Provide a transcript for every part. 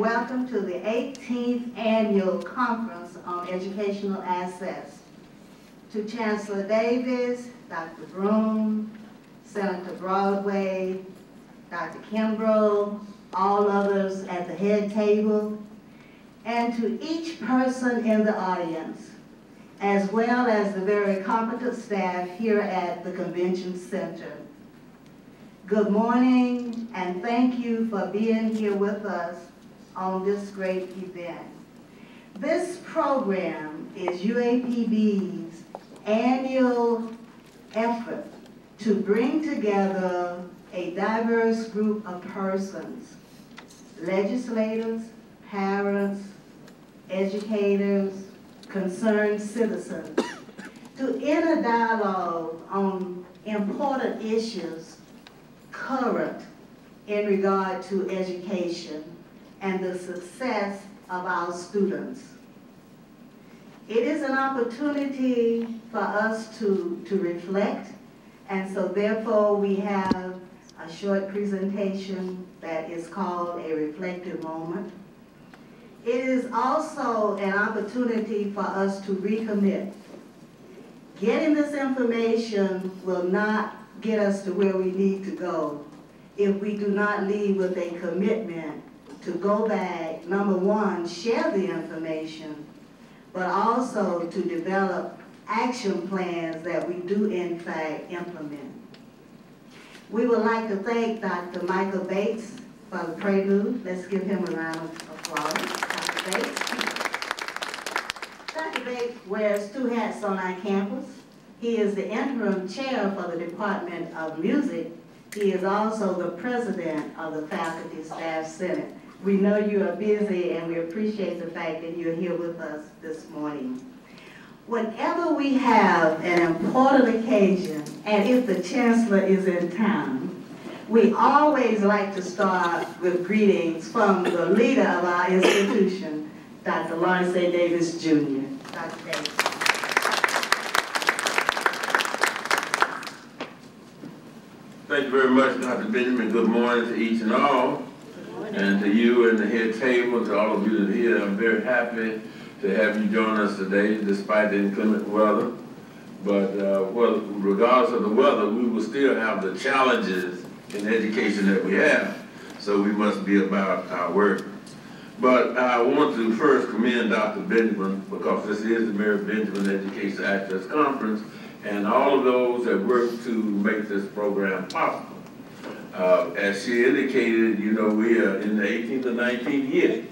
welcome to the 18th Annual Conference on Educational Access. To Chancellor Davis, Dr. Broom, Senator Broadway, Dr. Kimbrough, all others at the head table, and to each person in the audience, as well as the very competent staff here at the Convention Center. Good morning, and thank you for being here with us on this great event. This program is UAPB's annual effort to bring together a diverse group of persons, legislators, parents, educators, concerned citizens, to enter dialogue on important issues current in regard to education and the success of our students. It is an opportunity for us to reflect, and so therefore we have a short presentation that is called a reflective moment. It is also an opportunity for us to recommit. Getting this information will not get us to where we need to go if we do not leave with a commitment to go back, number one, share the information, but also to develop action plans that we do in fact implement. We would like to thank Dr. Michael Bates for the prelude. Let's give him a round of applause. Dr. Bates. Dr. Bates wears two hats on our campus. He is the interim chair for the Department of Music. He is also the president of the Faculty Staff Senate. We know you are busy, and we appreciate the fact that you're here with us this morning. Whenever we have an important occasion, and if the Chancellor is in town, we always like to start with greetings from the leader of our institution, Dr. Lawrence A. Davis, Jr. Dr. Davis. Thank you very much, Dr. Benjamin. Good morning to each and all. And to you and the head table, to all of you that are here, I'm very happy to have you join us today, despite the inclement weather. But well, regardless of the weather, we will still have the challenges in education that we have, so we must be about our work. But I want to first commend Dr. Benjamin, because this is the Mary Benjamin Education Access Conference, and all of those that work to make this program possible. As she indicated, you know, we are in the 18th or 19th year,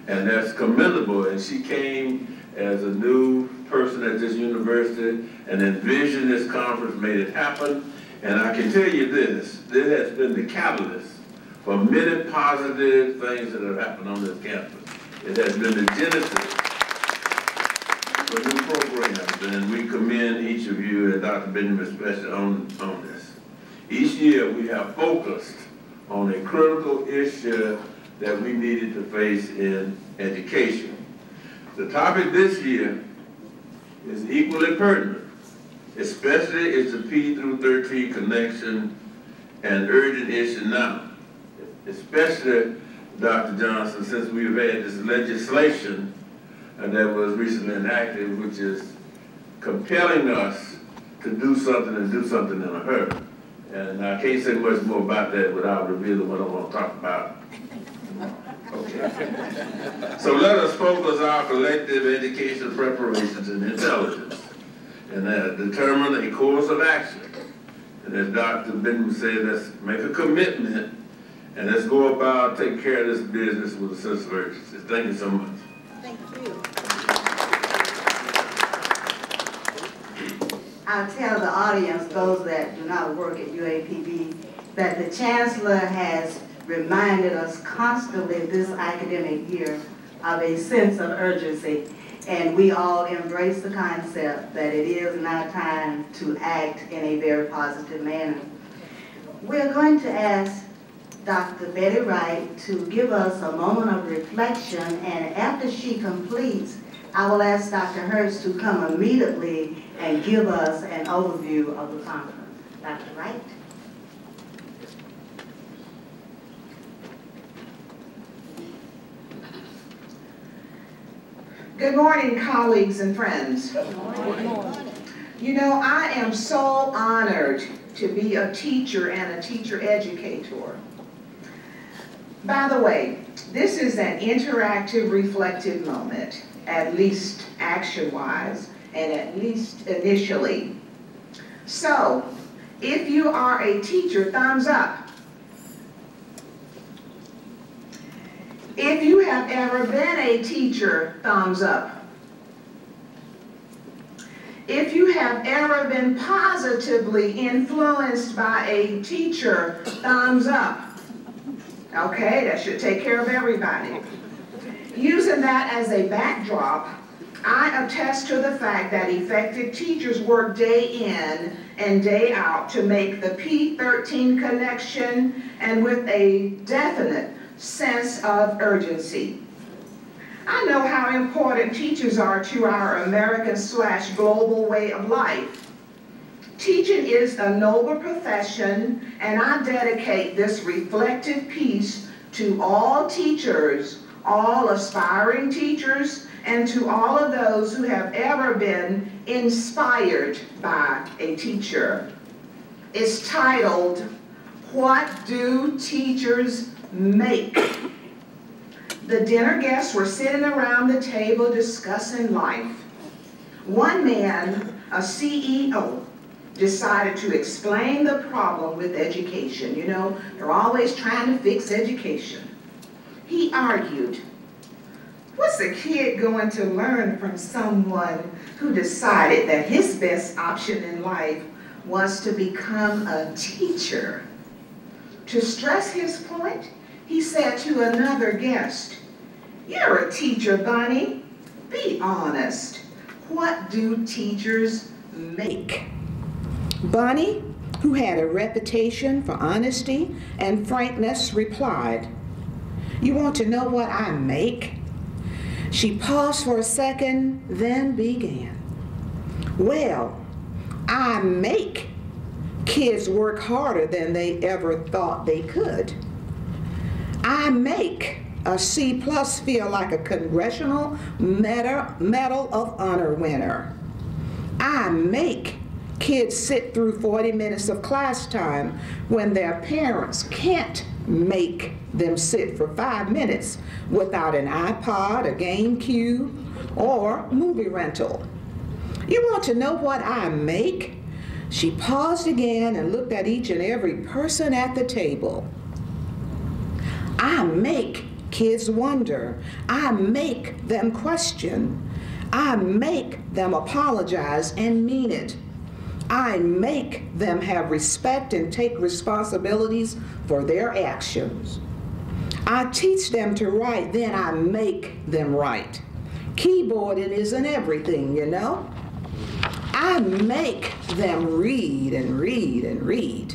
and that's commendable. And she came as a new person at this university and envisioned this conference, made it happen. And I can tell you this has been the catalyst for many positive things that have happened on this campus. It has been the genesis for new programs, and we commend each of you, and Dr. Benjamin especially, on this. Each year we have focused on a critical issue that we needed to face in education. The topic this year is equally pertinent, especially is the P through 13 connection and urgent issue now. Especially, Dr. Johnson, since we've had this legislation that was recently enacted, which is compelling us to do something and do something in a hurry. And I can't say much more about that without revealing what I want to talk about. Okay. So let us focus our collective educational preparations and intelligence and determine a course of action. And as Dr. Benjamin said, let's make a commitment and let's go about taking care of this business with a sense of urgency. Thank you so much. Thank you. I'll tell the audience, those that do not work at UAPB, that the Chancellor has reminded us constantly this academic year of a sense of urgency, and we all embrace the concept that it is now time to act in a very positive manner. We're going to ask Dr. Betty Wright to give us a moment of reflection, and after she completes, I will ask Dr. Hurst to come immediately and give us an overview of the conference. Dr. Wright? Good morning, colleagues and friends. Good morning. You know, I am so honored to be a teacher and a teacher educator. By the way, this is an interactive, reflective moment, at least action-wise, and at least initially. So, if you are a teacher, thumbs up. If you have ever been a teacher, thumbs up. If you have ever been positively influenced by a teacher, thumbs up. Okay, that should take care of everybody. Using that as a backdrop, I attest to the fact that effective teachers work day in and day out to make the P13 connection and with a definite sense of urgency. I know how important teachers are to our American/global way of life. Teaching is a noble profession, and I dedicate this reflective piece to all teachers, all aspiring teachers, and to all of those who have ever been inspired by a teacher. It's titled, "What Do Teachers Make?" The dinner guests were sitting around the table discussing life. One man, a CEO, decided to explain the problem with education. You know, they're always trying to fix education. He argued, what's a kid going to learn from someone who decided that his best option in life was to become a teacher? To stress his point, he said to another guest, "You're a teacher, Bunny. Be honest. What do teachers make?" Bunny, who had a reputation for honesty and frankness, replied, "You want to know what I make?" She paused for a second, then began. "Well, I make kids work harder than they ever thought they could. I make a C+ feel like a Congressional Medal of Honor winner. I make kids sit through 40 minutes of class time when their parents can't make them sit for 5 minutes without an iPod, a GameCube, or movie rental. You want to know what I make?" She paused again and looked at each and every person at the table. "I make kids wonder. I make them question. I make them apologize and mean it. I make them have respect and take responsibilities for their actions. I teach them to write, then I make them write. Keyboarding isn't everything, you know. I make them read and read and read.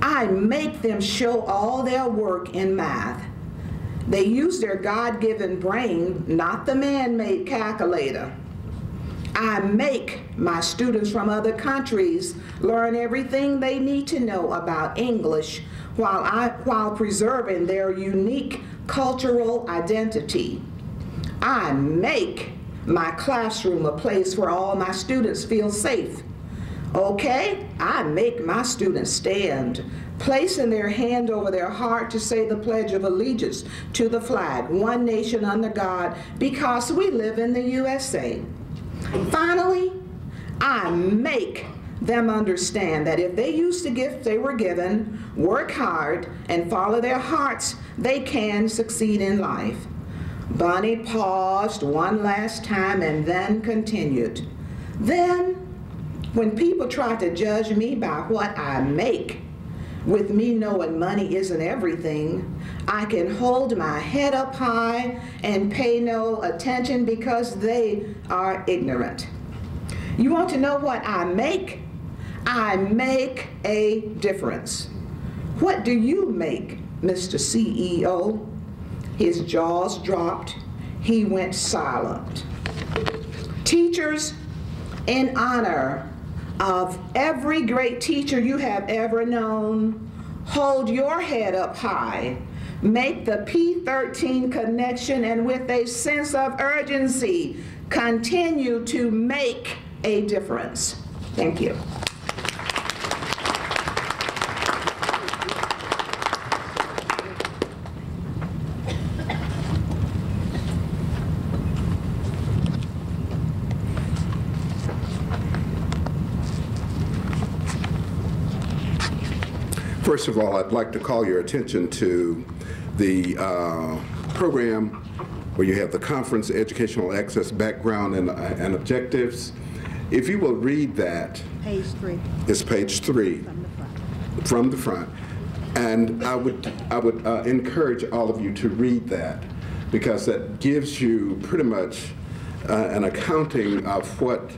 I make them show all their work in math. They use their God-given brain, not the man-made calculator. I make my students from other countries learn everything they need to know about English while preserving their unique cultural identity. I make my classroom a place where all my students feel safe. Okay, I make my students stand, placing their hand over their heart to say the Pledge of Allegiance to the flag, one nation under God, because we live in the USA. Finally, I make them understand that if they use the gift they were given, work hard, and follow their hearts, they can succeed in life." Bunny paused one last time and then continued. "Then, when people try to judge me by what I make, with me knowing money isn't everything, I can hold my head up high and pay no attention because they are ignorant. You want to know what I make? I make a difference. What do you make, Mr. CEO?" His jaws dropped. He went silent. Teachers, in honor of every great teacher you have ever known, hold your head up high make the P13 connection, and with a sense of urgency, continue to make a difference. Thank you. First of all, I'd like to call your attention to the program where you have the conference, educational access, background, and objectives. If you will read that. Page 3. It's page 3. From the front. And I would encourage all of you to read that, because that gives you pretty much an accounting of what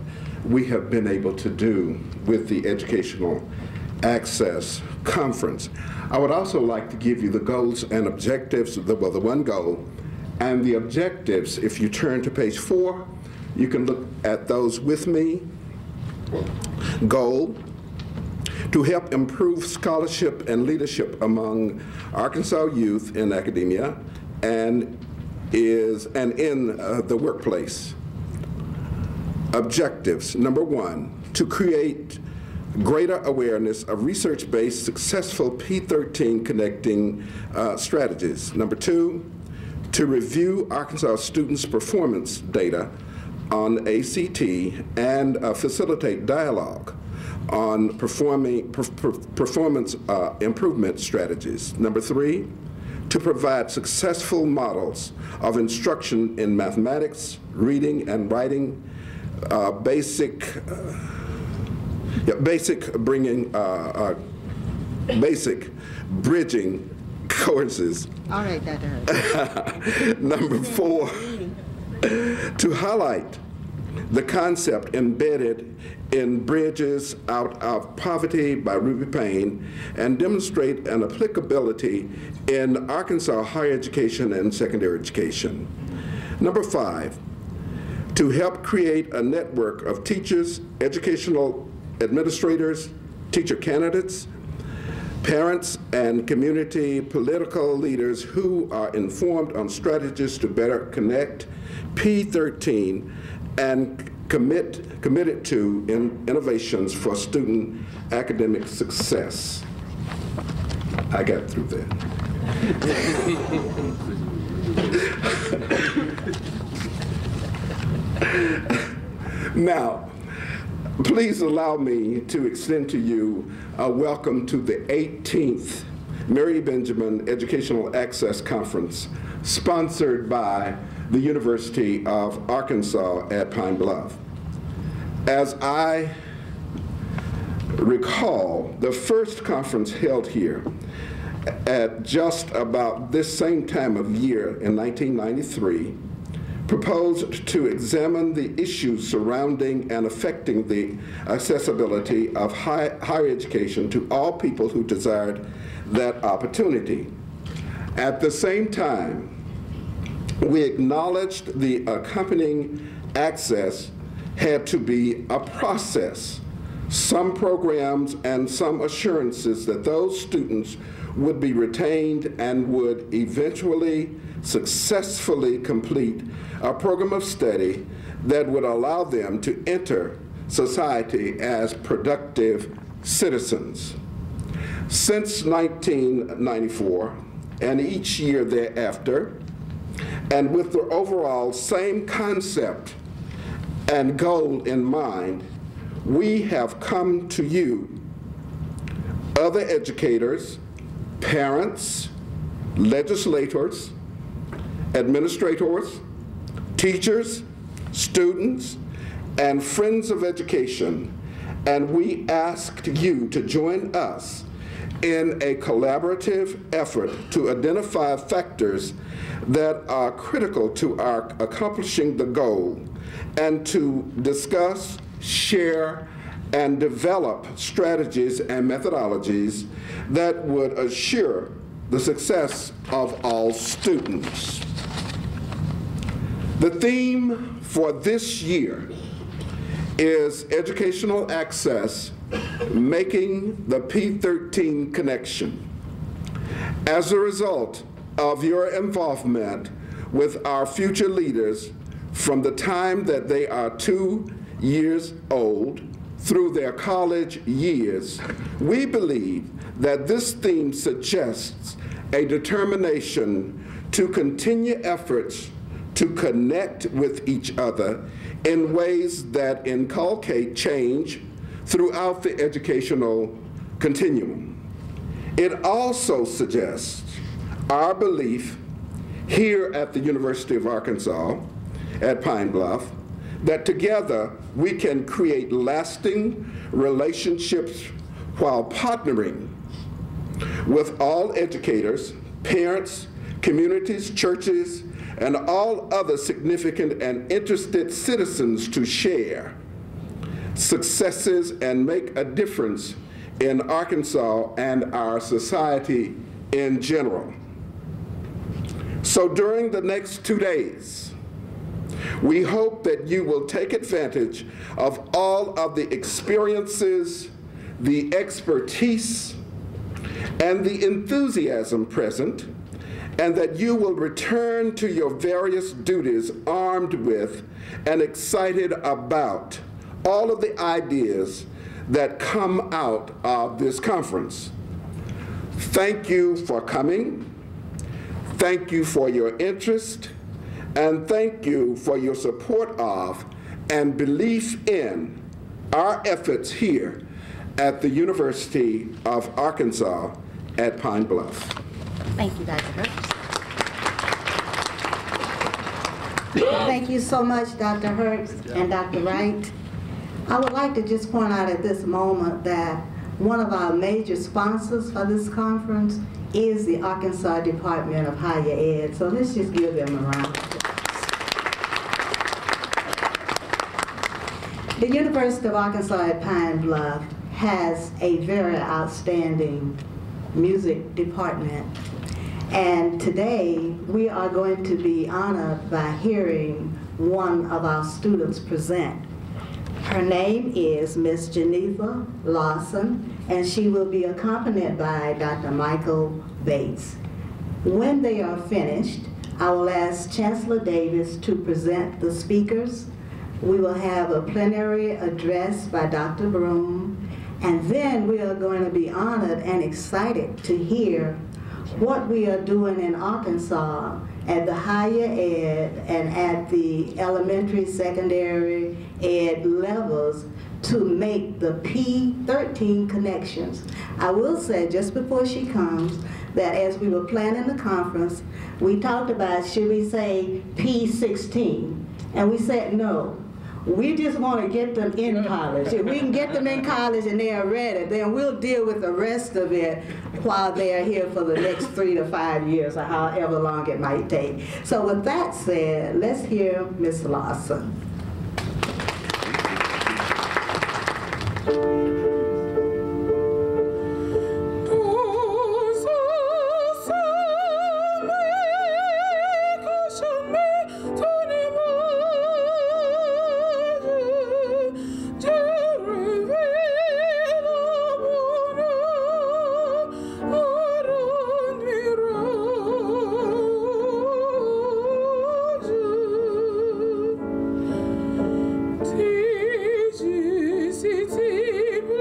we have been able to do with the educational access conference. I would also like to give you the goals and objectives, the one goal, and the objectives. If you turn to page 4, you can look at those with me. Goal: to help improve scholarship and leadership among Arkansas youth in academia and in the workplace. Objectives: number 1, to create greater awareness of research-based successful P13 connecting strategies. Number 2, to review Arkansas students' performance data on ACT and facilitate dialogue on performance improvement strategies. Number 3, to provide successful models of instruction in mathematics, reading and writing, basic bridging courses. All right, that hurts. Number 4, to highlight the concept embedded in Bridges Out of Poverty by Ruby Payne and demonstrate an applicability in Arkansas higher education and secondary education. Number 5, to help create a network of teachers, educational administrators, teacher candidates, parents, and community political leaders who are informed on strategies to better connect P13 and committed to innovations for student academic success. I got through that. Now, please allow me to extend to you a welcome to the 18th Mary Benjamin Educational Access Conference, sponsored by the University of Arkansas at Pine Bluff. As I recall, the first conference held here at just about this same time of year in 1993 proposed to examine the issues surrounding and affecting the accessibility of higher education to all people who desired that opportunity. At the same time, we acknowledged the accompanying access had to be a process, some programs and some assurances that those students would be retained and would eventually successfully complete a program of study that would allow them to enter society as productive citizens. Since 1994 and each year thereafter, and with the overall same concept and goal in mind, we have come to you, other educators, parents, legislators, administrators, teachers, students, and friends of education, and we asked you to join us in a collaborative effort to identify factors that are critical to our accomplishing the goal, and to discuss, share, and develop strategies and methodologies that would assure the success of all students. The theme for this year is educational access, making the P13 connection. As a result, of your involvement with our future leaders from the time that they are 2 years old through their college years, we believe that this theme suggests a determination to continue efforts to connect with each other in ways that inculcate change throughout the educational continuum. It also suggests our belief here at the University of Arkansas at Pine Bluff that together we can create lasting relationships while partnering with all educators, parents, communities, churches, and all other significant and interested citizens to share successes and make a difference in Arkansas and our society in general. So during the next 2 days, we hope that you will take advantage of all of the experiences, the expertise, and the enthusiasm present, and that you will return to your various duties armed with and excited about all of the ideas that come out of this conference. Thank you for coming. Thank you for your interest, and thank you for your support of and belief in our efforts here at the University of Arkansas at Pine Bluff. Thank you, Dr. Herbst. Thank you so much, Dr. Herbst and Dr. Wright. I would like to just point out at this moment that one of our major sponsors for this conference is the Arkansas Department of Higher Ed. So let's just give them a round of applause. The University of Arkansas at Pine Bluff has a very outstanding music department. And today we are going to be honored by hearing one of our students present. Her name is Miss Geneva Lawson, and she will be accompanied by Dr. Michael Bates. When they are finished, I will ask Chancellor Davis to present the speakers. We will have a plenary address by Dr. Broom, and then we are going to be honored and excited to hear what we are doing in Arkansas at the higher ed and at the elementary, secondary ed levels to make the P13 connections. I will say, just before she comes, that as we were planning the conference, we talked about, should we say P16? And we said no. We just want to get them in college. If we can get them in college and they are ready, then we'll deal with the rest of it while they are here for the next 3 to 5 years or however long it might take. So with that said, let's hear Ms. Lawson. Ti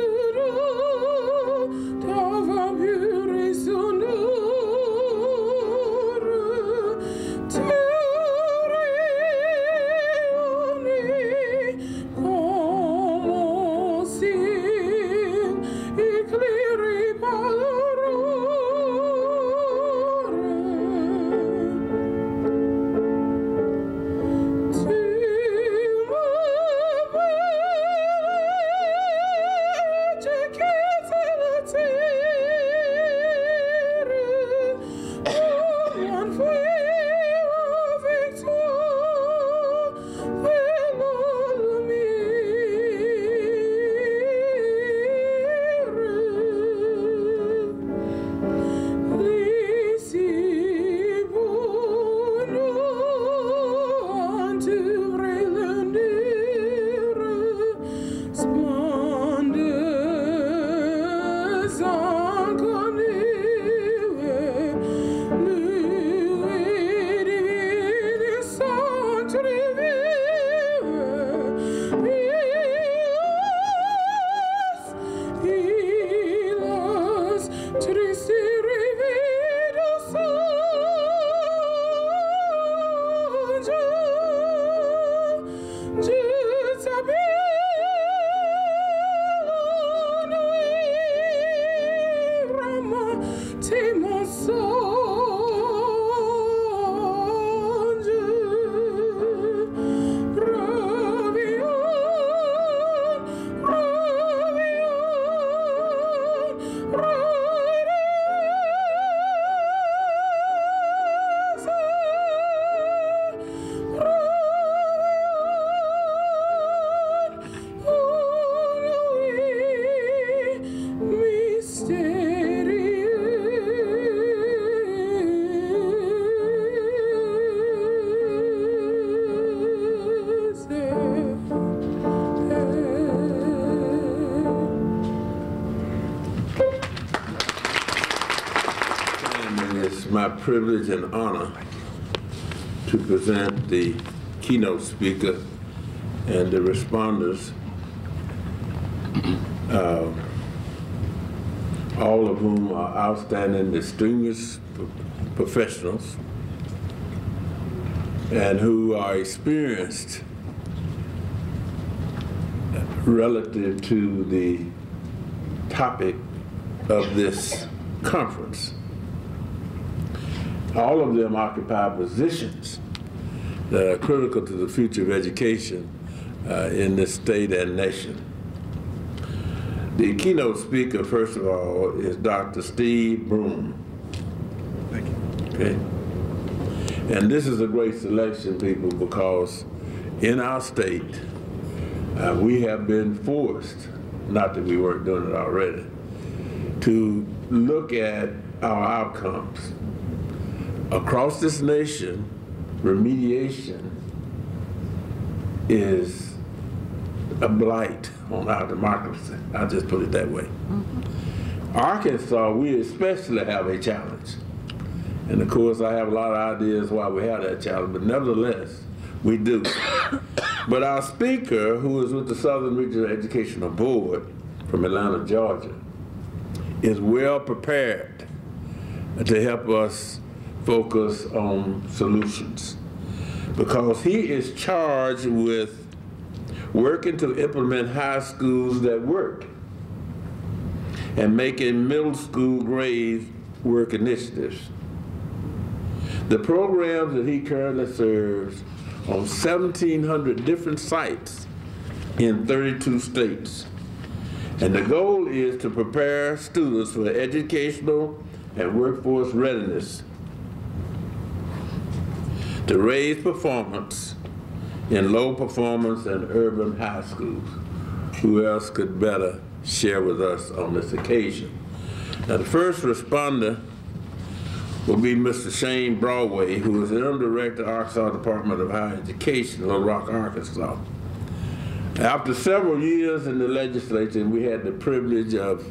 privilege and honor to present the keynote speaker and the responders, all of whom are outstanding, distinguished professionals and who are experienced relative to the topic of this conference. All of them occupy positions that are critical to the future of education in this state and nation. The keynote speaker, first of all, is Dr. Steve Broom. Thank you. Okay. And this is a great selection, people, because in our state, we have been forced, not that we weren't doing it already, to look at our outcomes. Across this nation, remediation is a blight on our democracy. I'll just put it that way. Arkansas, we especially have a challenge. And of course, I have a lot of ideas why we have that challenge, but nevertheless, we do. But our speaker, who is with the Southern Regional Educational Board from Atlanta, Georgia, is well prepared to help us focus on solutions, because he is charged with working to implement high schools that work and making middle school grades work initiatives. The programs that he currently serves on 1,700 different sites in 32 states. And the goal is to prepare students for educational and workforce readiness, to raise performance in low performance and urban high schools. Who else could better share with us on this occasion? Now, the first responder will be Mr. Shane Broadway, who is the interim director of Arkansas Department of Higher Education, Little Rock, Arkansas. After several years in the legislature, and we had the privilege of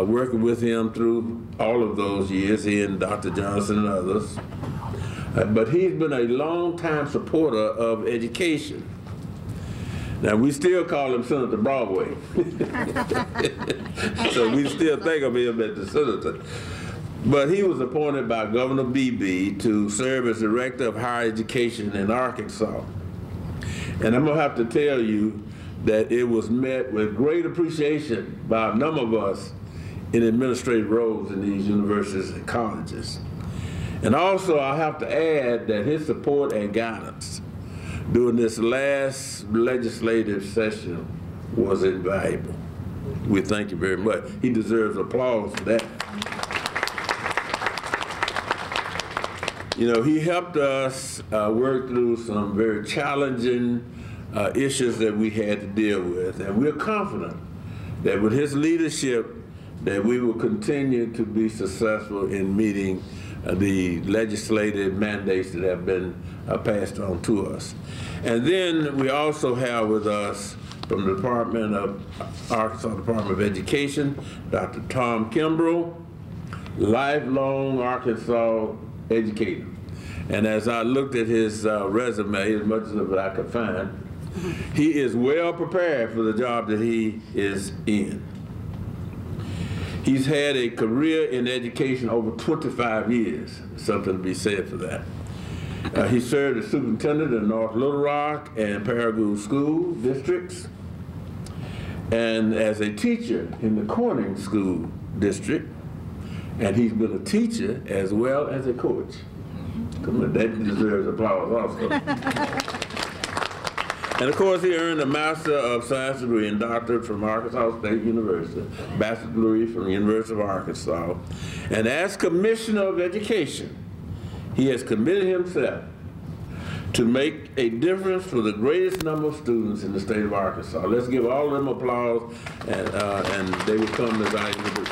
working with him through all of those years, he and Dr. Johnson and others, but he's been a long-time supporter of education. Now, we still call him Senator Broadway. So we still think of him as the senator. But he was appointed by Governor Beebe to serve as Director of Higher Education in Arkansas. And I'm gonna have to tell you that it was met with great appreciation by a number of us in administrative roles in these universities and colleges. And also, I have to add that his support and guidance during this last legislative session was invaluable. We thank you very much. He deserves applause for that. You know, he helped us work through some very challenging issues that we had to deal with. And we're confident that with his leadership, that we will continue to be successful in meeting the legislative mandates that have been passed on to us. And then we also have with us from the Arkansas Department of Education, Dr. Tom Kimbrell, lifelong Arkansas educator. And as I looked at his resume, as much as I could find, he is well prepared for the job that he is in. He's had a career in education over 25 years, something to be said for that. He served as superintendent in North Little Rock and Paragould School Districts, and as a teacher in the Corning School District, and he's been a teacher as well as a coach. Come on, that deserves applause also. And of course, he earned a Master of Science degree and doctorate from Arkansas State University, bachelor's degree from the University of Arkansas. And as Commissioner of Education, he has committed himself to make a difference for the greatest number of students in the state of Arkansas. Let's give all of them applause, and they will come as I introduce.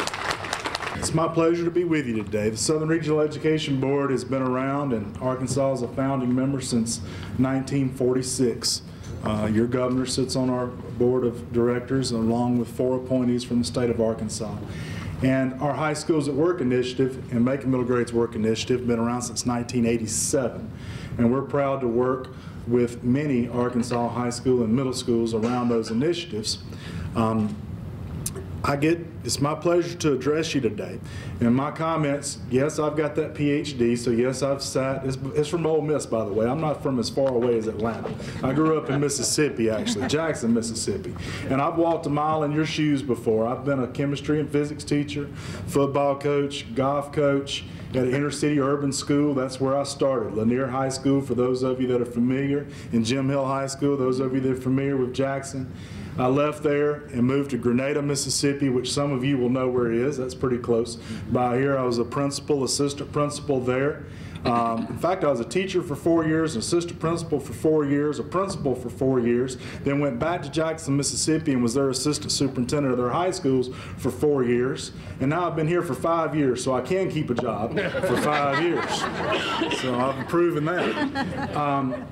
It's my pleasure to be with you today. The Southern Regional Education Board has been around, and Arkansas is a founding member since 1946. Your governor sits on our board of directors along with 4 appointees from the state of Arkansas. And our High Schools at Work initiative and Making Middle Grades Work initiative have been around since 1987. And we're proud to work with many Arkansas high school and middle schools around those initiatives. It's my pleasure to address you today. In my comments, yes, I've got that PhD, so yes, I've sat, it's from Ole Miss, by the way. I'm not from as far away as Atlanta. I grew up in Mississippi, actually, Jackson, Mississippi. And I've walked a mile in your shoes before. I've been a chemistry and physics teacher, football coach, golf coach at an inner city urban school. That's where I started. Lanier High School, for those of you that are familiar, and Jim Hill High School, those of you that are familiar with Jackson. I left there and moved to Grenada, Mississippi, which some of you will know where it is. That's pretty close by here. I was a principal, assistant principal there. In fact, I was a teacher for 4 years, an assistant principal for 4 years, a principal for 4 years, then went back to Jackson, Mississippi and was their assistant superintendent of their high schools for 4 years. And now I've been here for 5 years, so I can keep a job for 5 years. So I've proven that.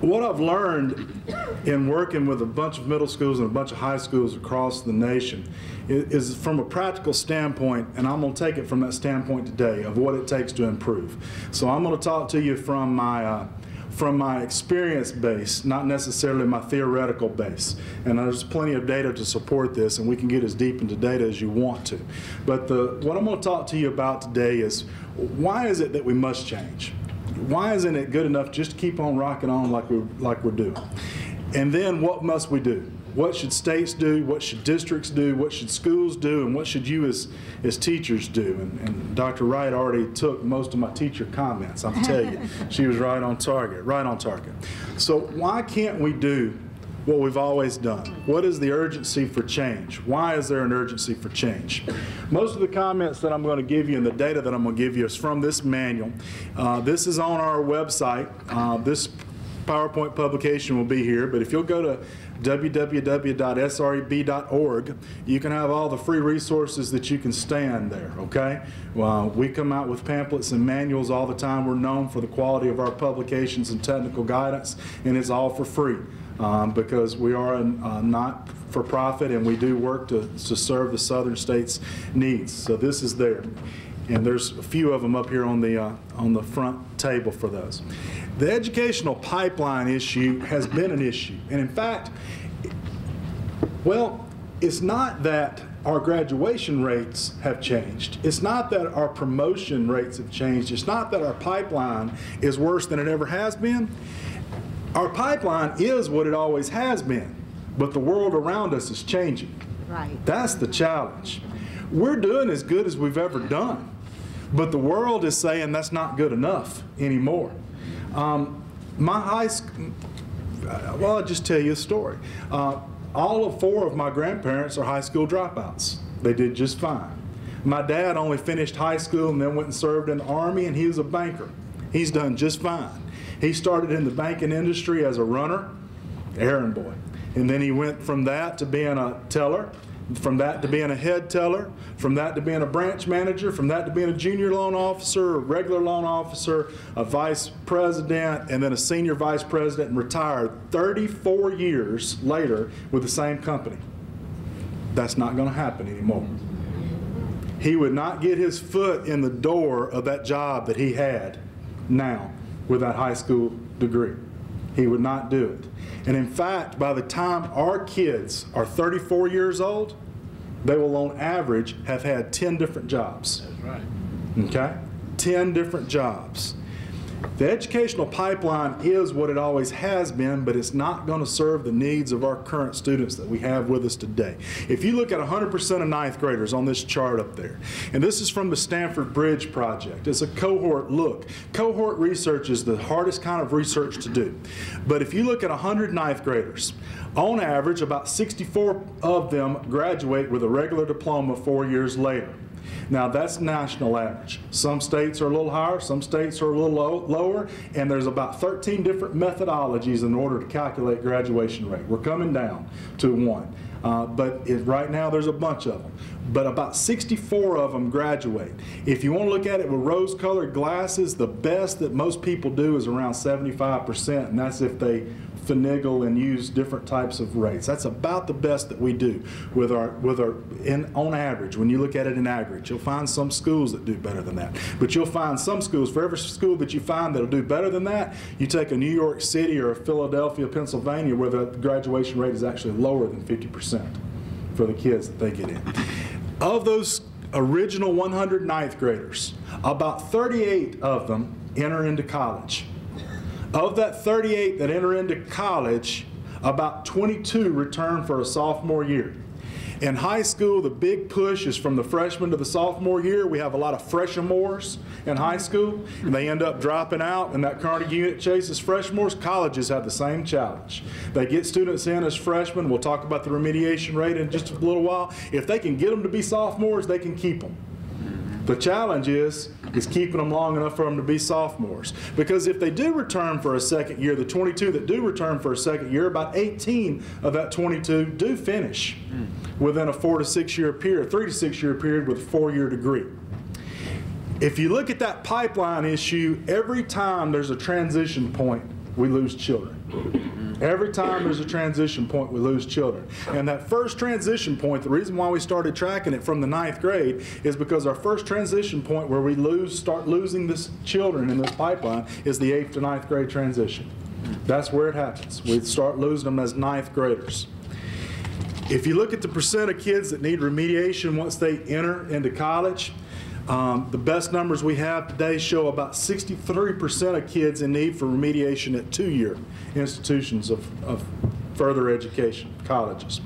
What I've learned in working with a bunch of middle schools and a bunch of high schools across the nation is from a practical standpoint, and I'm going to take it from that standpoint today of what it takes to improve. So I'm going to talk to you from my experience base, not necessarily my theoretical base. And there's plenty of data to support this, and we can get as deep into data as you want to. But what I'm going to talk to you about today is, why is it that we must change? Why isn't it good enough just to keep on rocking on like we're doing? And then what must we do? What should states do? What should districts do? What should schools do? And what should you as teachers do? And Dr. Wright already took most of my teacher comments. I'll tell you, she was right on target, right on target. So why can't we do what we've always done? What is the urgency for change? Why is there an urgency for change? Most of the comments that I'm going to give you and the data that I'm going to give you is from this manual. This is on our website. This PowerPoint publication will be here, but if you'll go to www.sreb.org, you can have all the free resources that you can stand there, okay? Well, we come out with pamphlets and manuals all the time. We're known for the quality of our publications and technical guidance, and it's all for free because we are a not-for-profit and we do work to serve the southern states' needs. So this is there. And there's a few of them up here on the front table for those. The educational pipeline issue has been an issue. And in fact, well, it's not that our graduation rates have changed. It's not that our promotion rates have changed. It's not that our pipeline is worse than it ever has been. Our pipeline is what it always has been, but the world around us is changing. Right. That's the challenge. We're doing as good as we've ever done, but the world is saying that's not good enough anymore. My high school, well, I'll just tell you a story. All of 4 of my grandparents are high school dropouts. They did just fine. My dad only finished high school and then went and served in the Army, and he was a banker. He's done just fine. He started in the banking industry as a runner, errand boy. And then he went from that to being a teller, from that to being a head teller, from that to being a branch manager, from that to being a junior loan officer, a regular loan officer, a vice president, and then a senior vice president, and retired 34 years later with the same company. That's not going to happen anymore. He would not get his foot in the door of that job that he had now with that high school degree. He would not do it. And in fact, by the time our kids are 34 years old, they will on average have had 10 different jobs. That's right. Okay? 10 different jobs. The educational pipeline is what it always has been, but it's not going to serve the needs of our current students that we have with us today. If you look at 100% of 9th graders on this chart up there, and this is from the Stanford Bridge Project. It's a cohort look. Cohort research is the hardest kind of research to do. But if you look at 100 9th graders, on average, about 64 of them graduate with a regular diploma 4 years later. Now, that's national average. Some states are a little higher, some states are a little lower, and there's about 13 different methodologies in order to calculate graduation rate. We're coming down to one. but right now there's a bunch of them. But about 64 of them graduate. If you want to look at it with rose-colored glasses, the best that most people do is around 75%, and that's if they finagle and use different types of rates. That's about the best that we do with our on average. When you look at it in average, you'll find some schools that do better than that. But you'll find some schools, for every school that you find that'll do better than that, you take a New York City or a Philadelphia, Pennsylvania, where the graduation rate is actually lower than 50% for the kids that they get in. Of those original 100 ninth graders, about 38 of them enter into college. Of that 38 that enter into college, about 22 return for a sophomore year. In high school, the big push is from the freshman to the sophomore year. We have a lot of freshmores in high school, and they end up dropping out, and that Carnegie unit chases freshmores. Colleges have the same challenge. They get students in as freshmen. We'll talk about the remediation rate in just a little while. If they can get them to be sophomores, they can keep them. The challenge is keeping them long enough for them to be sophomores. Because if they do return for a second year, the 22 that do return for a second year, about 18 of that 22 do finish within a 4 to 6 year period, 3 to 6 year period with a 4-year degree. If you look at that pipeline issue, every time there's a transition point, we lose children. Every time there's a transition point, we lose children. And that first transition point, the reason why we started tracking it from the 9th grade is because our first transition point where we start losing this children in this pipeline is the 8th to 9th grade transition. That's where it happens. We start losing them as 9th graders. If you look at the percent of kids that need remediation once they enter into college, the best numbers we have today show about 63% of kids in need for remediation at 2-year institutions of further education, colleges,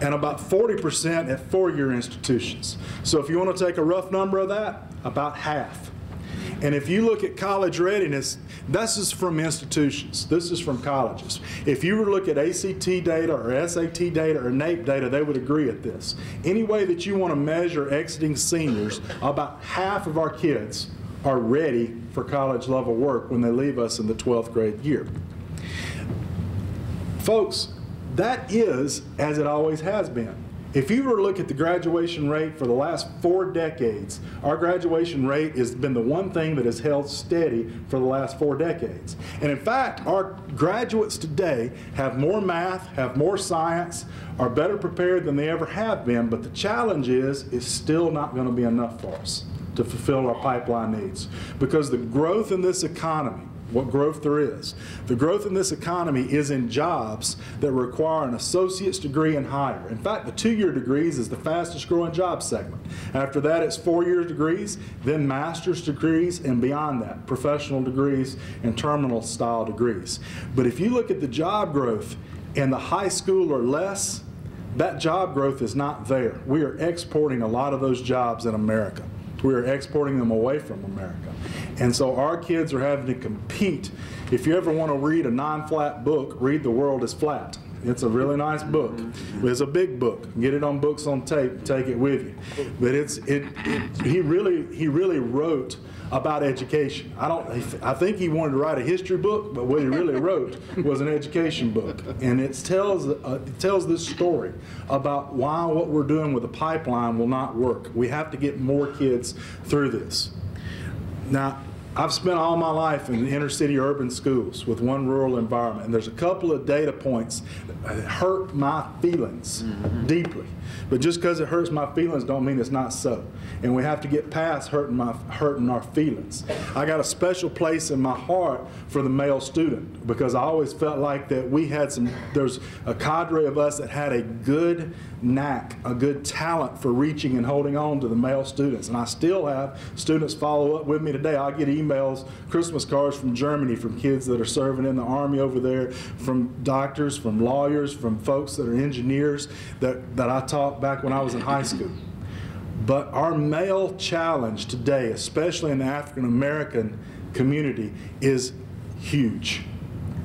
and about 40% at 4-year institutions. So if you want to take a rough number of that, about half. And if you look at college readiness, this is from institutions. This is from colleges. If you were to look at ACT data or SAT data or NAEP data, they would agree at this. Any way that you want to measure exiting seniors, about half of our kids are ready for college level work when they leave us in the 12th grade year. Folks, that is as it always has been. If you were to look at the graduation rate for the last 4 decades, our graduation rate has been the one thing that has held steady for the last 4 decades. And in fact, our graduates today have more math, have more science, are better prepared than they ever have been, but the challenge is it's still not going to be enough for us to fulfill our pipeline needs. Because the growth in this economy, what growth there is. The growth in this economy is in jobs that require an associate's degree and higher. In fact, the 2-year degrees is the fastest growing job segment. After that, it's 4-year degrees, then master's degrees, and beyond that, professional degrees and terminal style degrees. But if you look at the job growth in the high school or less, that job growth is not there. We are exporting a lot of those jobs in America. We are exporting them away from America. And so our kids are having to compete. If you ever want to read a non-flat book, read The World is Flat. It's a really nice book. It's a big book. Get it on books on tape and take it with you. But he really wrote about education. I think he wanted to write a history book, but what he really wrote was an education book. And it tells this story about why what we're doing with the pipeline will not work. We have to get more kids through this. Now, I've spent all my life in inner city urban schools with one rural environment, and there's a couple of data points that hurt my feelings deeply. But just because it hurts my feelings don't mean it's not so. And we have to get past hurting our feelings. I got a special place in my heart for the male student because I always felt like that there's a cadre of us that had a good knack, a good talent for reaching and holding on to the male students. And I still have students follow up with me today. I get emails, Christmas cards from Germany from kids that are serving in the Army over there, from doctors, from lawyers, from folks that are engineers that I taught back when I was in high school. But our male challenge today, especially in the African American community, is huge.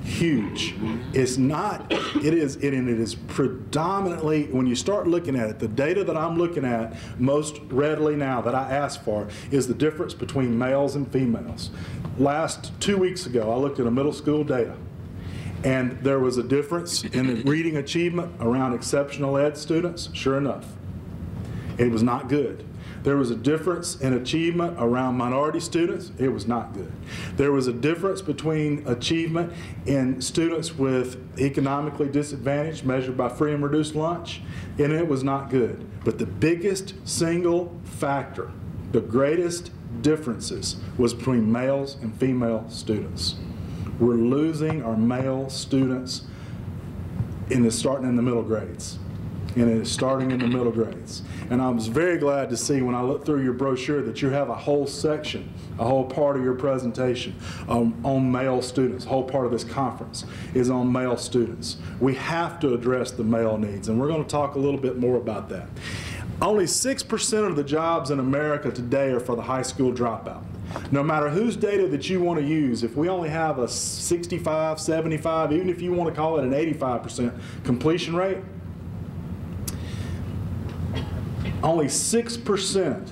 Huge. It's not, it is predominantly, when you start looking at it, the data that I'm looking at most readily now that I ask for is the difference between males and females. Last 2 weeks ago, I looked at a middle school data, And there was a difference in the reading achievement around exceptional ed students, sure enough. It was not good. There was a difference in achievement around minority students. It was not good. There was a difference between achievement in students with economically disadvantaged, measured by free and reduced lunch, and it was not good. But the biggest single factor, the greatest differences, was between males and female students. We're losing our male students starting in the middle grades. And it is starting in the middle grades. And I was very glad to see when I looked through your brochure that you have a whole section, a whole part of your presentation on male students. A whole part of this conference is on male students. We have to address the male needs, and we're going to talk a little bit more about that. Only 6% of the jobs in America today are for the high school dropout. No matter whose data that you want to use, if we only have a 65, 75, even if you want to call it an 85% completion rate, only 6%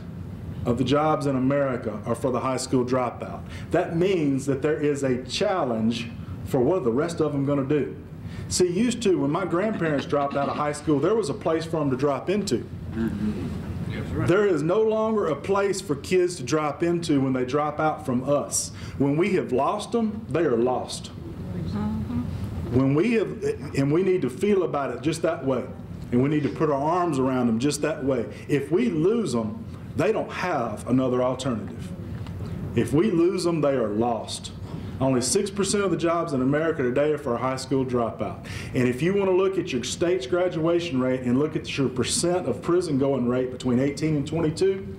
of the jobs in America are for the high school dropout. That means that there is a challenge for what are the rest of them going to do. See, used to, when my grandparents dropped out of high school, there was a place for them to drop into. There is no longer a place for kids to drop into when they drop out from us. When we have lost them, they are lost. When we have, and we need to feel about it just that way. And we need to put our arms around them just that way. If we lose them, they don't have another alternative. If we lose them, they are lost. Only 6% of the jobs in America today are for a high school dropout. And if you want to look at your state's graduation rate and look at your percent of prison going rate between 18 and 22,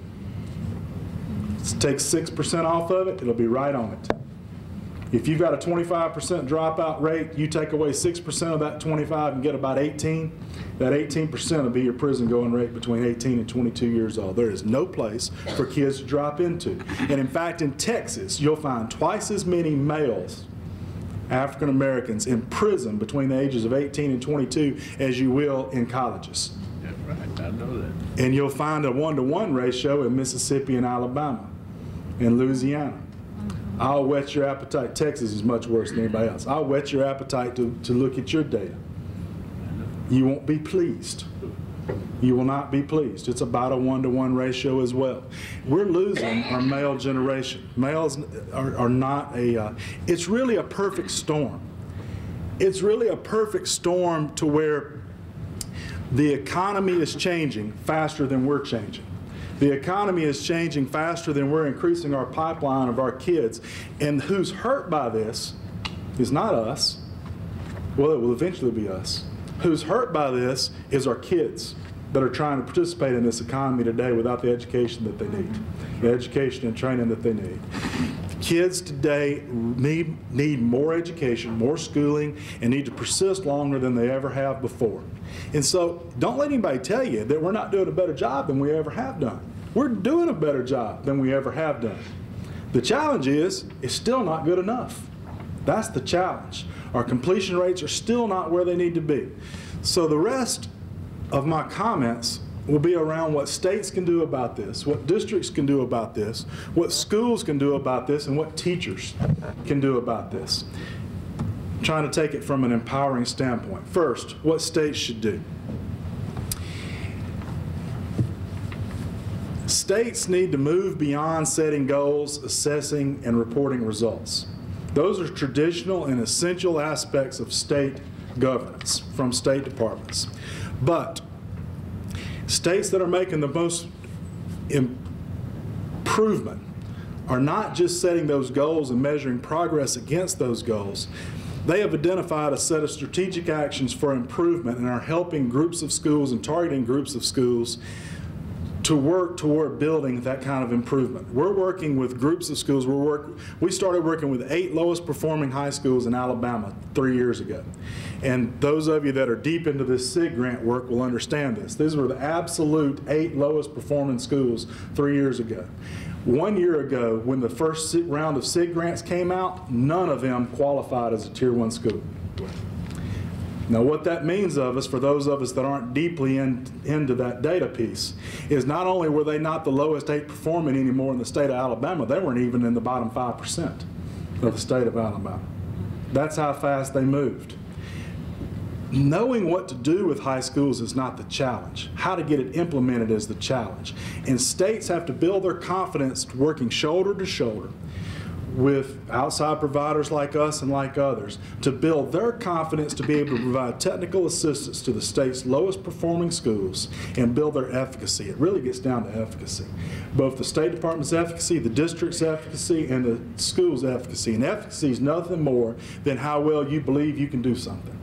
take 6% off of it, it'll be right on it. If you've got a 25% dropout rate, you take away 6% of that 25 and get about 18. That 18% will be your prison going rate between 18 and 22 years old. There is no place for kids to drop into. And in fact, in Texas, you'll find twice as many males, African Americans, in prison between the ages of 18 and 22 as you will in colleges. That's right, I know that. And you'll find a 1-to-1 ratio in Mississippi and Alabama and Louisiana. I'll whet your appetite. Texas is much worse than anybody else. I'll whet your appetite to look at your data. You won't be pleased. You will not be pleased. It's about a 1-to-1 ratio as well. We're losing our male generation. Males are not it's really a perfect storm. It's really a perfect storm to where the economy is changing faster than we're changing. The economy is changing faster than we're increasing our pipeline of our kids. And who's hurt by this is not us. Well, it will eventually be us. Who's hurt by this is our kids that are trying to participate in this economy today without the education that they need, the education and training that they need. Kids today need more education, more schooling, and need to persist longer than they ever have before. And so don't let anybody tell you that we're not doing a better job than we ever have done. We're doing a better job than we ever have done. The challenge is, it's still not good enough. That's the challenge. Our completion rates are still not where they need to be. So the rest of my comments will be around what states can do about this, what districts can do about this, what schools can do about this, and what teachers can do about this. I'm trying to take it from an empowering standpoint. First, what states should do. States need to move beyond setting goals, assessing, and reporting results. Those are traditional and essential aspects of state governance from state departments. But states that are making the most improvement are not just setting those goals and measuring progress against those goals. They have identified a set of strategic actions for improvement and are helping groups of schools and targeting groups of schools to work toward building that kind of improvement. We're working with groups of schools. We started working with 8 lowest performing high schools in Alabama 3 years ago. And those of you that are deep into this SIG grant work will understand this. These were the absolute 8 lowest performing schools 3 years ago. 1 year ago, when the first round of SIG grants came out, none of them qualified as a Tier 1 school. Now what that means of us, for those of us that aren't deeply into that data piece, is not only were they not the lowest 8 performing anymore in the state of Alabama, they weren't even in the bottom 5% of the state of Alabama. That's how fast they moved. Knowing what to do with high schools is not the challenge. How to get it implemented is the challenge. And states have to build their confidence working shoulder to shoulder with outside providers like us and like others to build their confidence to be able to provide technical assistance to the state's lowest performing schools and build their efficacy. It really gets down to efficacy. Both the State Department's efficacy, the district's efficacy, and the school's efficacy. And efficacy is nothing more than how well you believe you can do something.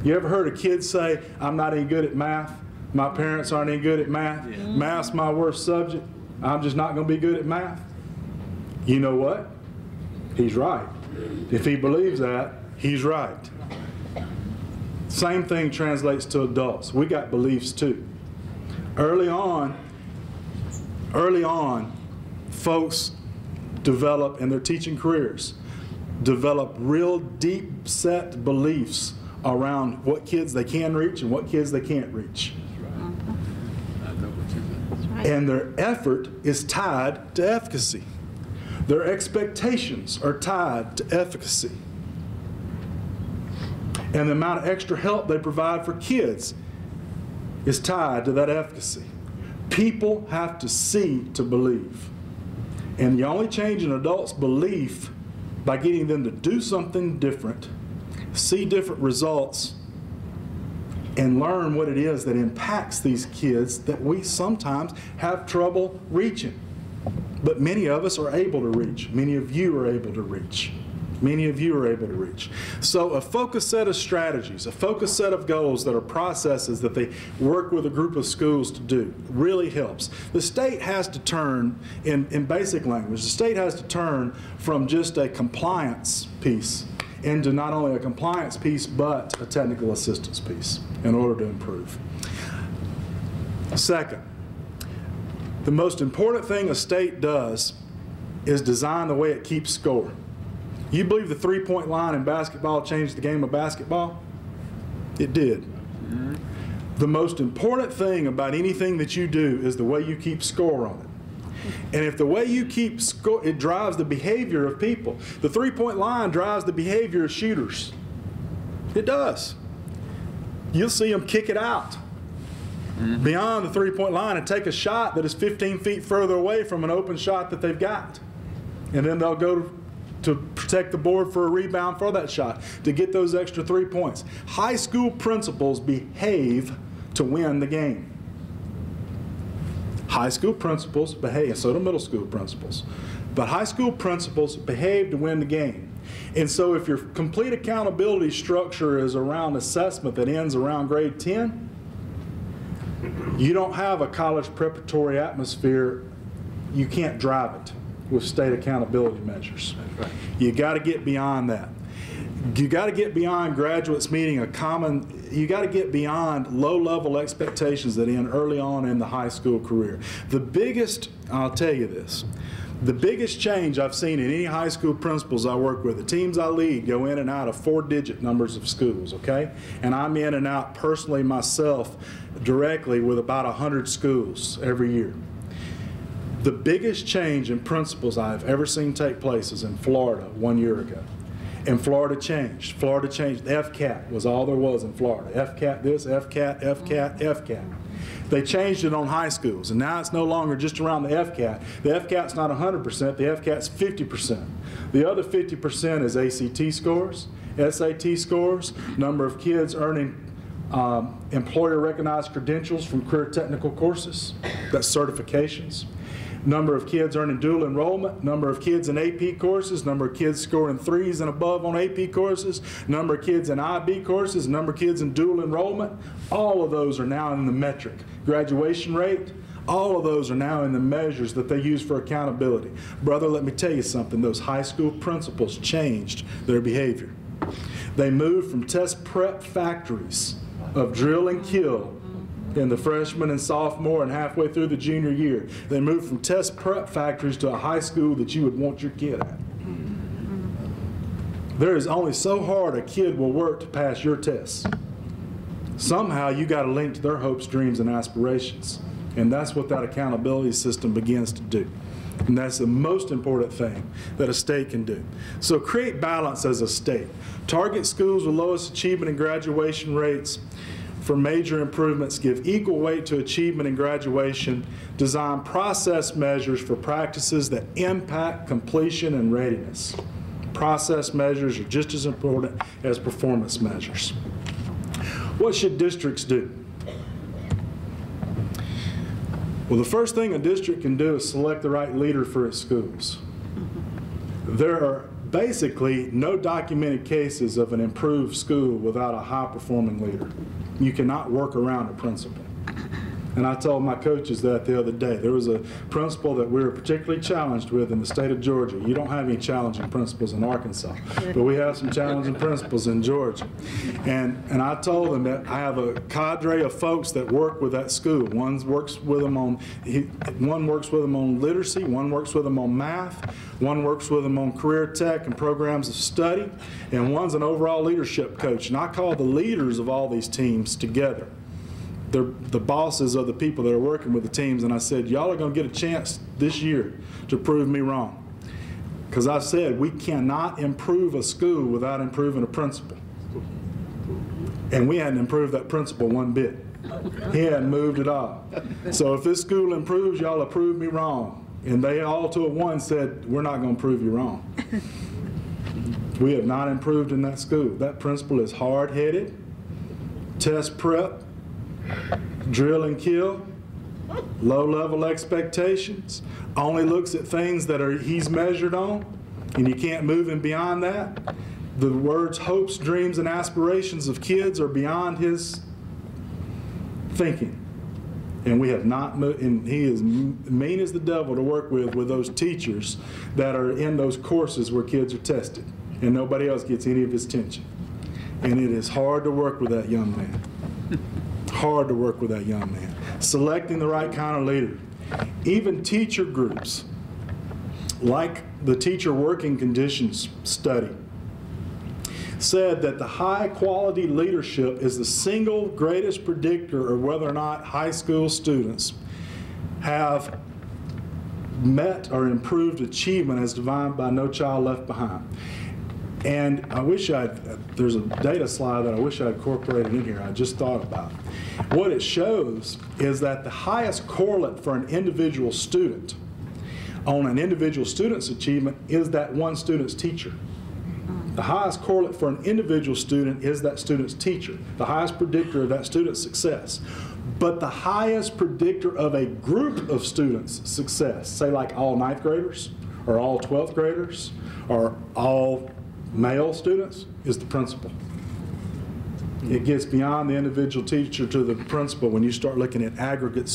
You ever heard a kid say, I'm not any good at math, my parents aren't any good at math, math's my worst subject, I'm just not going to be good at math? You know what? He's right. If he believes that, he's right. Same thing translates to adults. We got beliefs too. Early on, folks develop, in their teaching careers, develop real deep set beliefs around what kids they can reach and what kids they can't reach. And their effort is tied to efficacy. Their expectations are tied to efficacy. And the amount of extra help they provide for kids is tied to that efficacy. People have to see to believe. And you only change an adult's belief by getting them to do something different, see different results, and learn what it is that impacts these kids that we sometimes have trouble reaching. But many of us are able to reach. Many of you are able to reach. Many of you are able to reach. So a focused set of strategies, a focused set of goals that are processes that they work with a group of schools to do really helps. The state has to turn, in basic language, the state has to turn from just a compliance piece into not only a compliance piece, but a technical assistance piece in order to improve. Second, the most important thing a state does is design the way it keeps score. You believe the three-point line in basketball changed the game of basketball? It did. The most important thing about anything that you do is the way you keep score on it. And if the way you keep score, it drives the behavior of people. The three-point line drives the behavior of shooters. It does. You'll see them kick it out beyond the three-point line and take a shot that is 15 feet further away from an open shot that they've got. And then they'll go to protect the board for a rebound for that shot, to get those extra 3 points. High school principals behave to win the game. High school principals behave, so do middle school principals. But high school principals behave to win the game. And so if your complete accountability structure is around assessment that ends around grade 10, you don't have a college preparatory atmosphere. You can't drive it with state accountability measures. Right. You got to get beyond that. You got to get beyond graduates meeting you got to get beyond low-level expectations that end early on in the high school career. The biggest, I'll tell you this, the biggest change I've seen in any high school principals I work with, the teams I lead go in and out of 4-digit numbers of schools, okay? And I'm in and out personally myself directly with about 100 schools every year. The biggest change in principals I've ever seen take place is in Florida 1 year ago. And Florida changed. Florida changed. FCAT was all there was in Florida. FCAT this, FCAT, FCAT, FCAT. They changed it on high schools, and now it's no longer just around the FCAT. The FCAT's not 100%, the FCAT's 50%. The other 50% is ACT scores, SAT scores, number of kids earning employer-recognized credentials from career technical courses, that's certifications. Number of kids earning dual enrollment, number of kids in AP courses, number of kids scoring 3s and above on AP courses, number of kids in IB courses, number of kids in dual enrollment. All of those are now in the metric. Graduation rate, all of those are now in the measures that they use for accountability. Brother, let me tell you something. Those high school principals changed their behavior. They moved from test prep factories of drill and kill in the freshman and sophomore and halfway through the junior year. They moved from test prep factories to a high school that you would want your kid at. There is only so hard a kid will work to pass your tests. Somehow you got to link to their hopes, dreams, and aspirations. And that's what that accountability system begins to do. And that's the most important thing that a state can do. So create balance as a state. Target schools with lowest achievement and graduation rates for major improvements. Give equal weight to achievement and graduation. Design process measures for practices that impact completion and readiness. Process measures are just as important as performance measures. What should districts do? Well, the first thing a district can do is select the right leader for its schools. There are basically no documented cases of an improved school without a high-performing leader. You cannot work around a principal. And I told my coaches that the other day. There was a principal that we were particularly challenged with in the state of Georgia. You don't have any challenging principals in Arkansas, but we have some challenging principals in Georgia. And I told them that I have a cadre of folks that work with that school. One works with them on literacy, one works with them on math, one works with them on career tech and programs of study, and one's an overall leadership coach. And I call the leaders of all these teams together. They're the bosses of the people that are working with the teams, and I said, y'all are going to get a chance this year to prove me wrong. Because I said we cannot improve a school without improving a principal. And we hadn't improved that principal one bit. He hadn't moved at all. So if this school improves, y'all will prove me wrong. And they all to a one said, we're not going to prove you wrong. We have not improved in that school. That principal is hard-headed, test prep, drill and kill, low-level expectations, only looks at things that he's measured on, and you can't move him beyond that. The words hopes, dreams, and aspirations of kids are beyond his thinking. And we have not moved, and he is mean as the devil to work with those teachers that are in those courses where kids are tested, and nobody else gets any of his attention. And it is hard to work with that young man. Hard to work with that young man. Selecting the right kind of leader. Even teacher groups, like the teacher working conditions study, said that the high quality leadership is the single greatest predictor of whether or not high school students have met or improved achievement as defined by No Child Left Behind. And I wish there's a data slide that I wish I incorporated in here, I just thought about. What it shows is that the highest correlate for an individual student on an individual student's achievement is that one student's teacher. The highest correlate for an individual student is that student's teacher, the highest predictor of that student's success. But the highest predictor of a group of students' success, say like all 9th graders, or all 12th graders, or all male students, is the principal. It gets beyond the individual teacher to the principal when you start looking at aggregate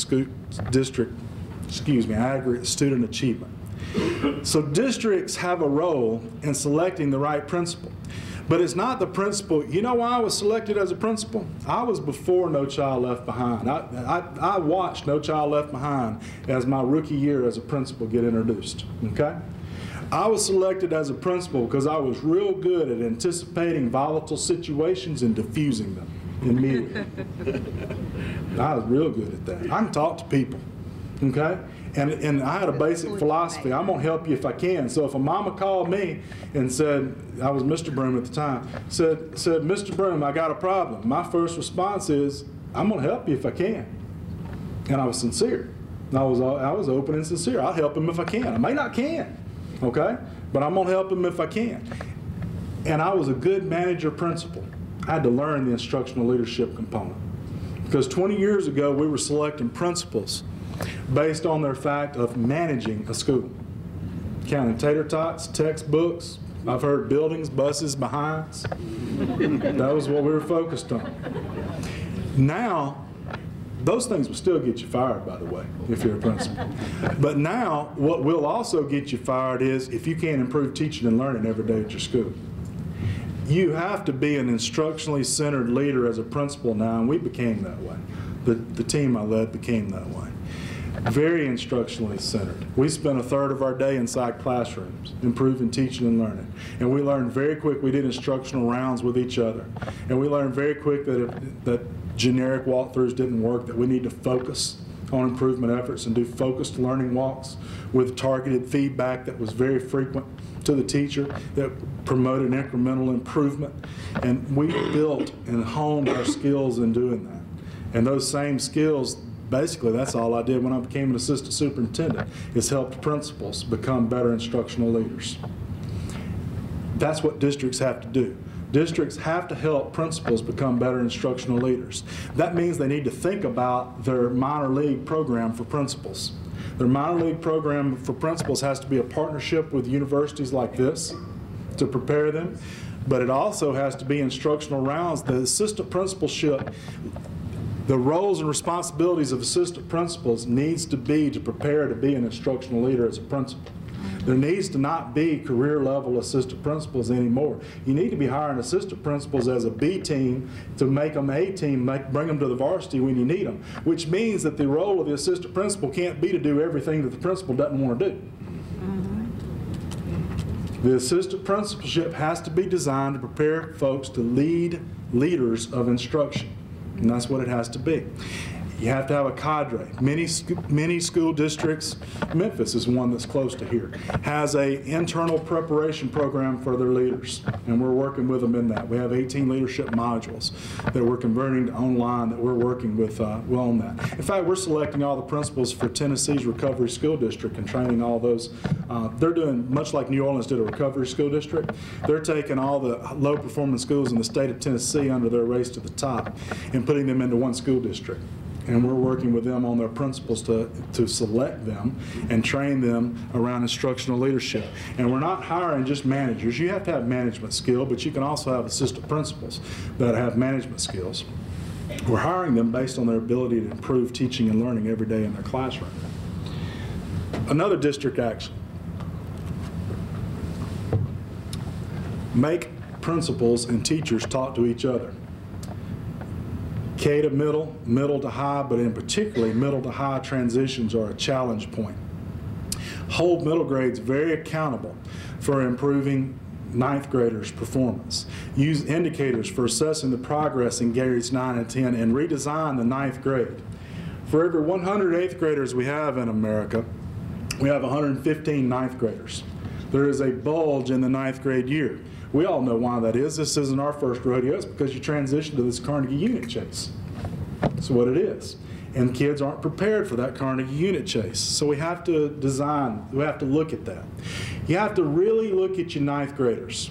aggregate student achievement. So districts have a role in selecting the right principal. But it's not the principal. You know why I was selected as a principal? I was before No Child Left Behind. I watched No Child Left Behind as my rookie year as a principal get introduced, okay? I was selected as a principal because I was real good at anticipating volatile situations and diffusing them immediately. I was real good at that. I can talk to people, okay? And I had a basic philosophy. I'm going to help you if I can. So if a mama called me and said, I was Mr. Broom at the time, said, Mr. Broom, I got a problem. My first response is, I'm going to help you if I can. And I was sincere. And I was open and sincere. I'll help him if I can. I may not can, okay? But I'm going to help him if I can. And I was a good manager principal. I had to learn the instructional leadership component. Because 20 years ago, we were selecting principals based on their fact of managing a school. Counting tater tots, textbooks, I've heard buildings, buses, behinds. That was what we were focused on. Now, those things will still get you fired, by the way, if you're a principal. But now, what will also get you fired is if you can't improve teaching and learning every day at your school. You have to be an instructionally centered leader as a principal now, and we became that way. The team I led became that way. Very instructionally centered. We spent a third of our day inside classrooms, improving teaching and learning. And we learned very quick, we did instructional rounds with each other. And we learned very quick that generic walkthroughs didn't work, that we need to focus on improvement efforts and do focused learning walks with targeted feedback that was very frequent to the teacher that promoted incremental improvement. And we built and honed our skills in doing that. And those same skills, basically that's all I did when I became an assistant superintendent, is helped principals become better instructional leaders. That's what districts have to do. Districts have to help principals become better instructional leaders. That means they need to think about their minor league program for principals. Their minor league program for principals has to be a partnership with universities like this to prepare them, but it also has to be instructional rounds. The assistant principalship, the roles and responsibilities of assistant principals needs to be to prepare to be an instructional leader as a principal. There needs to not be career level assistant principals anymore. You need to be hiring assistant principals as a B team to make them A team, bring them to the varsity when you need them, which means that the role of the assistant principal can't be to do everything that the principal doesn't want to do. The assistant principalship has to be designed to prepare folks to lead leaders of instruction, and that's what it has to be. You have to have a cadre. Many school districts, Memphis is one that's close to here, has an internal preparation program for their leaders, and we're working with them in that. We have 18 leadership modules that we're converting to online that we're working with well on that. In fact, we're selecting all the principals for Tennessee's Recovery School District and training all those. They're doing much like New Orleans did a Recovery School District. They're taking all the low-performing schools in the state of Tennessee under their Race to the Top and putting them into one school district. And we're working with them on their principals to select them and train them around instructional leadership. And we're not hiring just managers. You have to have management skill, but you can also have assistant principals that have management skills. We're hiring them based on their ability to improve teaching and learning every day in their classroom. Another district action. Make principals and teachers talk to each other. K to middle, middle to high, but in particularly middle to high transitions are a challenge point. Hold middle grades very accountable for improving ninth graders' performance. Use indicators for assessing the progress in grades 9 and 10 and redesign the ninth grade. For every 100 eighth graders we have in America, we have 115 ninth graders. There is a bulge in the ninth grade year. We all know why that is. This isn't our first rodeo. It's because you transition to this Carnegie unit chase. That's what it is. And kids aren't prepared for that Carnegie unit chase. So we have to design, we have to look at that. You have to really look at your ninth graders.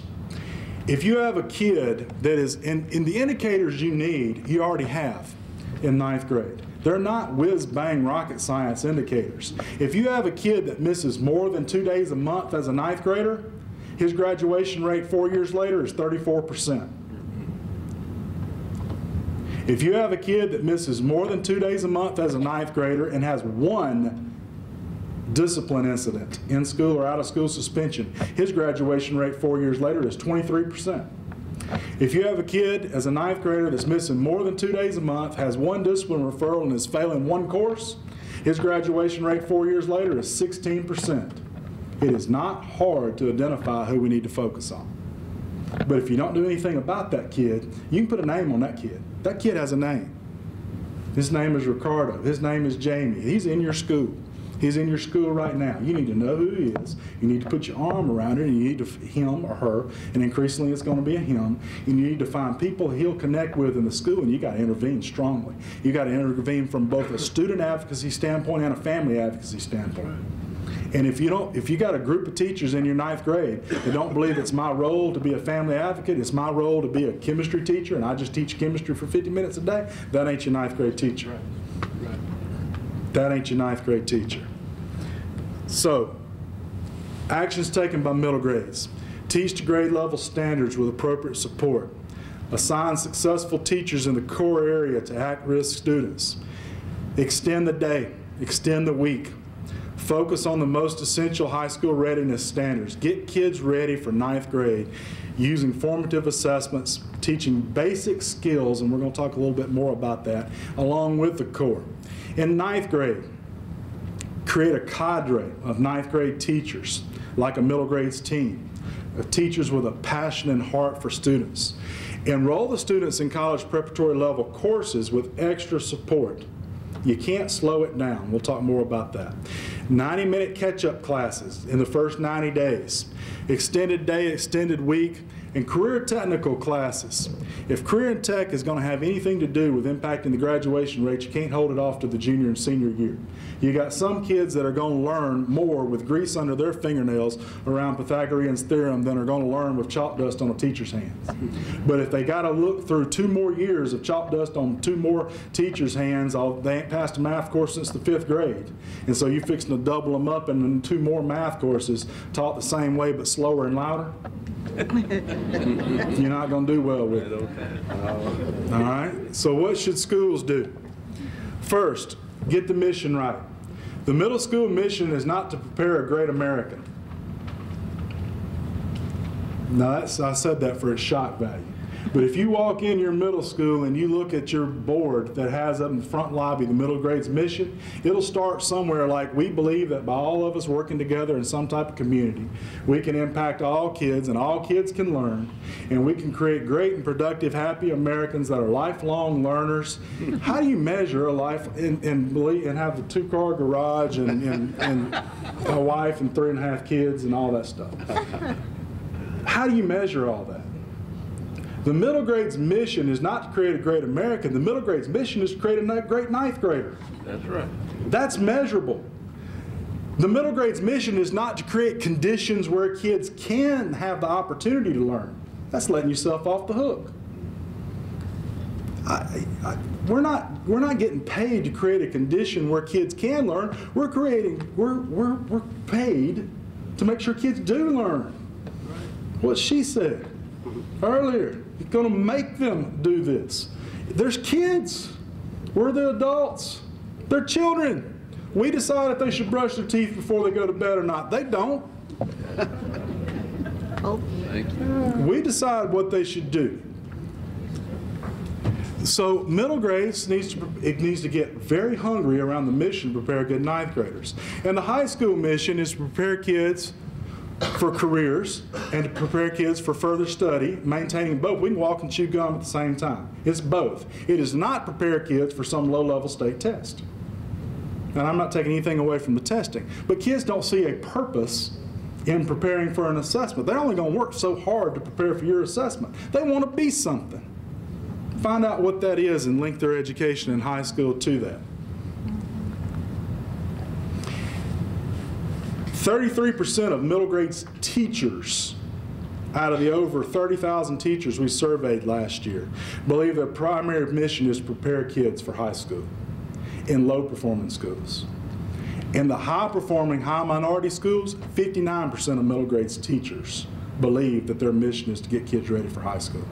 If you have a kid that is, in the indicators you need, you already have in ninth grade. They're not whiz-bang rocket science indicators. If you have a kid that misses more than 2 days a month as a ninth grader, his graduation rate 4 years later is 34%. If you have a kid that misses more than 2 days a month as a ninth grader and has one discipline incident, in school or out of school suspension, his graduation rate 4 years later is 23%. If you have a kid as a ninth grader that's missing more than 2 days a month, has one discipline referral and is failing one course, his graduation rate 4 years later is 16%. It is not hard to identify who we need to focus on. But if you don't do anything about that kid, you can put a name on that kid. That kid has a name. His name is Ricardo. His name is Jamie. He's in your school. He's in your school right now. You need to know who he is. You need to put your arm around it, and you need to, him or her, and increasingly it's going to be a him, and you need to find people he'll connect with in the school, and you got to intervene strongly. You got to intervene from both a student advocacy standpoint and a family advocacy standpoint. And if you got a group of teachers in your ninth grade that don't believe it's my role to be a family advocate, it's my role to be a chemistry teacher, and I just teach chemistry for 50 minutes a day, that ain't your ninth grade teacher. That ain't your ninth grade teacher. So, actions taken by middle grades. Teach to grade level standards with appropriate support. Assign successful teachers in the core area to at-risk students. Extend the day, extend the week. Focus on the most essential high school readiness standards. Get kids ready for ninth grade using formative assessments, teaching basic skills, and we're going to talk a little bit more about that, along with the core. In ninth grade, create a cadre of ninth grade teachers, like a middle grades team, teachers with a passion and heart for students. Enroll the students in college preparatory level courses with extra support You can't slow it down. We'll talk more about that. 90-minute catch-up classes in the first 90 days. Extended day, extended week, and career technical classes. If career and tech is going to have anything to do with impacting the graduation rate, you can't hold it off to the junior and senior year. You got some kids that are going to learn more with grease under their fingernails around Pythagorean's theorem than are going to learn with chalk dust on a teacher's hands. But if they got to look through 2 more years of chalk dust on 2 more teachers' hands, they ain't passed a math course since the 5th grade. And so you're fixing to double them up and then 2 more math courses taught the same way but slower and louder. You're not going to do well with it. All right? So what should schools do? First, get the mission right. The middle school mission is not to prepare a great American. Now, I said that for its shock value. But if you walk in your middle school and you look at your board that has up in the front lobby the middle grade's mission, it'll start somewhere like, we believe that by all of us working together in some type of community, we can impact all kids and all kids can learn, and we can create great and productive, happy Americans that are lifelong learners. How do you measure a life and have the 2-car garage and a wife and 3.5 kids and all that stuff? How do you measure all that? The middle grade's mission is not to create a great American. The middle grade's mission is to create a great 9th grader. That's right. That's measurable. The middle grade's mission is not to create conditions where kids can have the opportunity to learn. That's letting yourself off the hook. We're not getting paid to create a condition where kids can learn. We're paid to make sure kids do learn. What she said earlier. You're going to make them do this. There's kids. We're the adults. They're children. We decide if they should brush their teeth before they go to bed or not. They don't. Oh, thank you. We decide what they should do. So middle grades needs to get very hungry around the mission to prepare good 9th graders. And the high school mission is to prepare kids for careers and to prepare kids for further study, maintaining both. We can walk and chew gum at the same time. It's both. It does not prepare kids for some low-level state test. And I'm not taking anything away from the testing, but kids don't see a purpose in preparing for an assessment. They're only going to work so hard to prepare for your assessment. They want to be something. Find out what that is and link their education in high school to that. 33% of middle grade teachers, out of the over 30,000 teachers we surveyed last year, believe their primary mission is to prepare kids for high school in low-performing schools. In the high-performing, high-minority schools, 59% of middle grade teachers believe that their mission is to get kids ready for high school.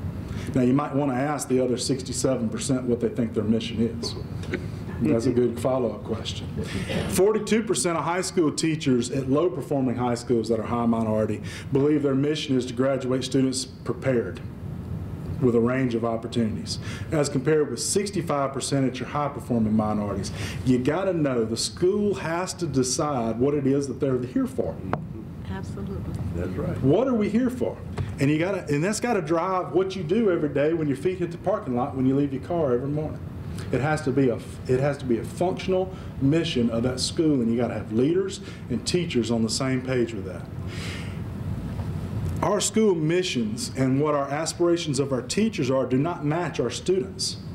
Now, you might want to ask the other 67% what they think their mission is. That's a good follow-up question. 42% of high school teachers at low-performing high schools that are high minority believe their mission is to graduate students prepared with a range of opportunities, as compared with 65% at your high-performing minorities. You got to know the school has to decide what it is that they're here for. Absolutely. That's right. What are we here for? And that's got to drive what you do every day when your feet hit the parking lot when you leave your car every morning. It has to be a functional mission of that school, and you got to have leaders and teachers on the same page with that. Our school missions and what our aspirations of our teachers are do not match our students.